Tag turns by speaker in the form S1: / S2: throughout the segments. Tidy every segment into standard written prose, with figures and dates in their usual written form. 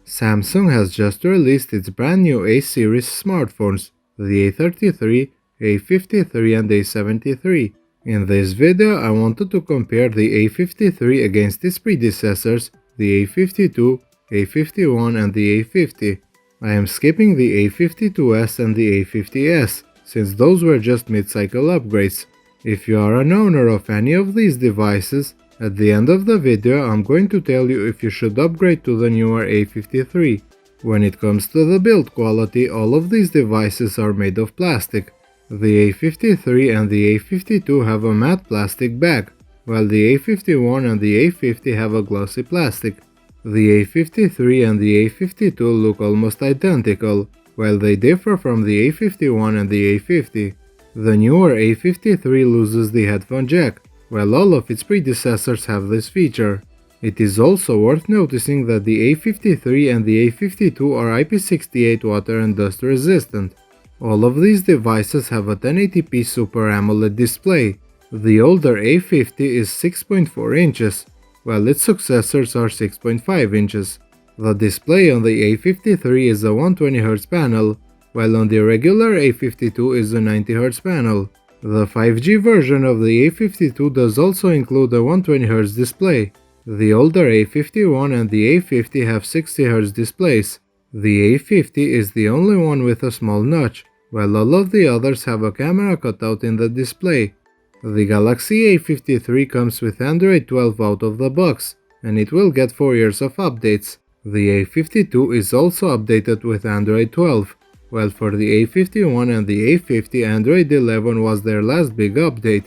S1: Samsung has just released its brand new A-series smartphones, the A33, A53 and A73. In this video, I wanted to compare the A53 against its predecessors, the A52, A51 and the A50. I am skipping the A52s and the A50s, since those were just mid-cycle upgrades. If you are an owner of any of these devices, at the end of the video I'm going to tell you if you should upgrade to the newer A53. When it comes to the build quality, all of these devices are made of plastic. The A53 and the A52 have a matte plastic back, while the A51 and the A50 have a glossy plastic. The A53 and the A52 look almost identical, while they differ from the A51 and the A50. The newer A53 loses the headphone jack, while all of its predecessors have this feature. It is also worth noticing that the A53 and the A52 are IP68 water and dust resistant. All of these devices have a 1080p Super AMOLED display. The older A50 is 6.4 inches, while its successors are 6.5 inches. The display on the A53 is a 120Hz panel, while on the regular A52 is a 90Hz panel. The 5G version of the A52 does also include a 120Hz display. The older A51 and the A50 have 60Hz displays. The A50 is the only one with a small notch, while all of the others have a camera cutout in the display. The Galaxy A53 comes with Android 12 out of the box, and it will get 4 years of updates. The A52 is also updated with Android 12. While for the A51 and the A50, Android 11 was their last big update.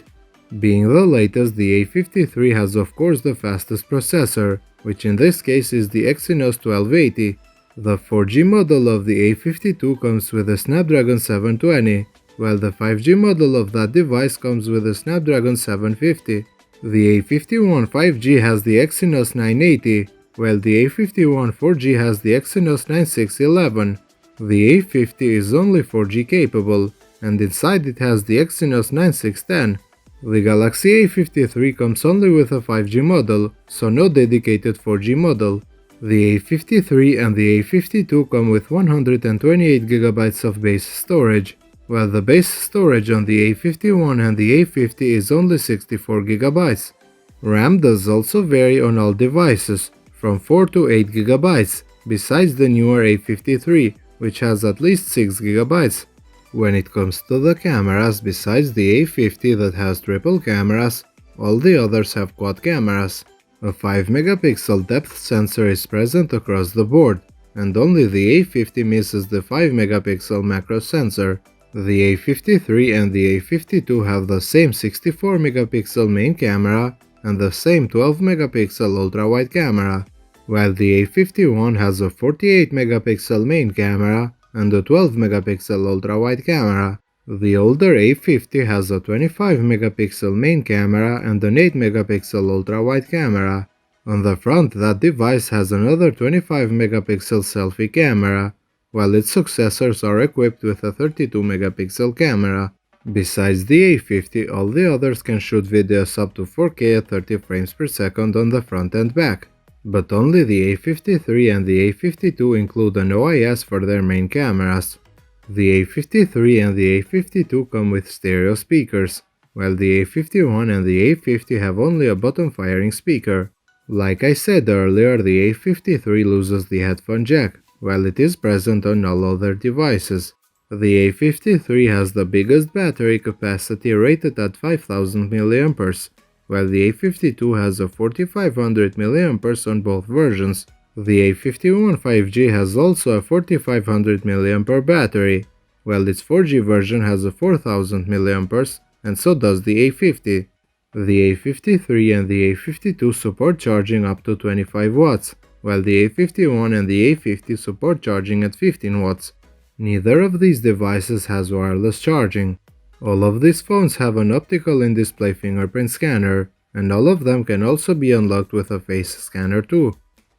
S1: Being the latest, the A53 has of course the fastest processor, which in this case is the Exynos 1280. The 4G model of the A52 comes with a Snapdragon 720, while the 5G model of that device comes with a Snapdragon 750. The A51 5G has the Exynos 980, while the A51 4G has the Exynos 9611. The A50 is only 4G capable, and inside it has the Exynos 9610. The Galaxy A53 comes only with a 5G model, so no dedicated 4G model. The A53 and the A52 come with 128GB of base storage, while the base storage on the A51 and the A50 is only 64GB. RAM does also vary on all devices, from 4 to 8GB, besides the newer A53, which has at least 6GB. When it comes to the cameras, besides the A50 that has triple cameras, all the others have quad cameras. A 5MP depth sensor is present across the board, and only the A50 misses the 5MP macro sensor. The A53 and the A52 have the same 64MP main camera and the same 12MP ultra-wide camera, while the A51 has a 48MP main camera and a 12MP ultra-wide camera. The older A50 has a 25MP main camera and an 8MP ultra-wide camera. On the front, that device has another 25MP selfie camera, while its successors are equipped with a 32MP camera. Besides the A50, all the others can shoot videos up to 4K at 30 frames per second on the front and back. But only the A53 and the A52 include an OIS for their main cameras. The A53 and the A52 come with stereo speakers, while the A51 and the A50 have only a bottom-firing speaker. Like I said earlier, the A53 loses the headphone jack, while it is present on all other devices. The A53 has the biggest battery capacity rated at 5000 mAh, while the A52 has a 4500 mAh on both versions. The A51 5G has also a 4500 mAh battery, while its 4G version has a 4000 mAh, and so does the A50. The A53 and the A52 support charging up to 25 watts, while the A51 and the A50 support charging at 15 watts. Neither of these devices has wireless charging. All of these phones have an optical in-display fingerprint scanner, and all of them can also be unlocked with a face scanner too.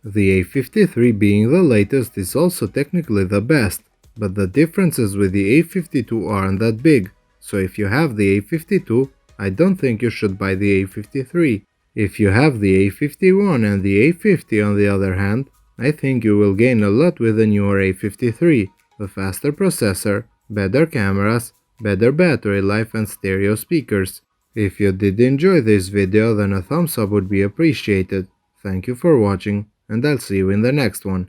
S1: The A53 being the latest is also technically the best, but the differences with the A52 aren't that big, so if you have the A52, I don't think you should buy the A53. If you have the A51 and the A50 on the other hand, I think you will gain a lot with the newer A53, a faster processor, better cameras, better battery life and stereo speakers. If you did enjoy this video, then a thumbs up would be appreciated. Thank you for watching, and I'll see you in the next one.